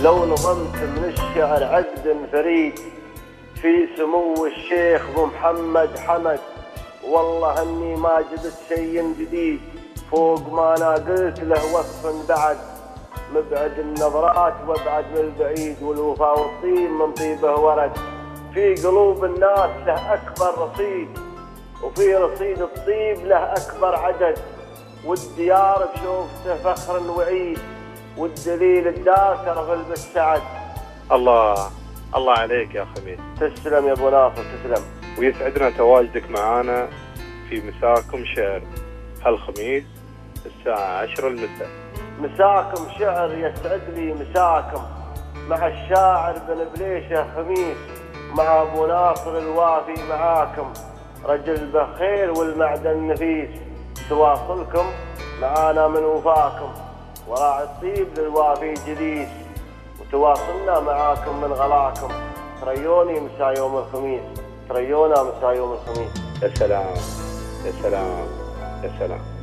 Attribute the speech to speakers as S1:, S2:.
S1: لو نظمت من الشعر عقد فريد في سمو الشيخ ابو محمد حمد، والله اني ما جبت شيء جديد فوق ما انا قلت له وصف بعد. مبعد النظرات وابعد من البعيد، والوفاء والطيب من طيبه ورد. في قلوب الناس له اكبر رصيد، وفي رصيد الطيب له اكبر عدد. والديار بشوفته فخر وعيد، والدليل الدار ترغل بالسعد.
S2: الله عليك يا خميس.
S1: تسلم يا ابو ناصر، تسلم.
S2: ويسعدنا تواجدك معانا في مساكم شعر هالخميس الساعة 10 المساء.
S1: مساكم شعر يسعد لي مساكم، مع الشاعر بن بليشه خميس، مع ابو ناصر الوافي معاكم، رجل بخير والمعدن نفيس. تواصلكم معانا من وفاكم، وراعي الطيب للوافي جليس. وتواصلنا معاكم من غلاكم، تريوني مساء يوم الخميس، تريونا مساء يوم الخميس.
S2: يا سلام يا سلام يا سلام.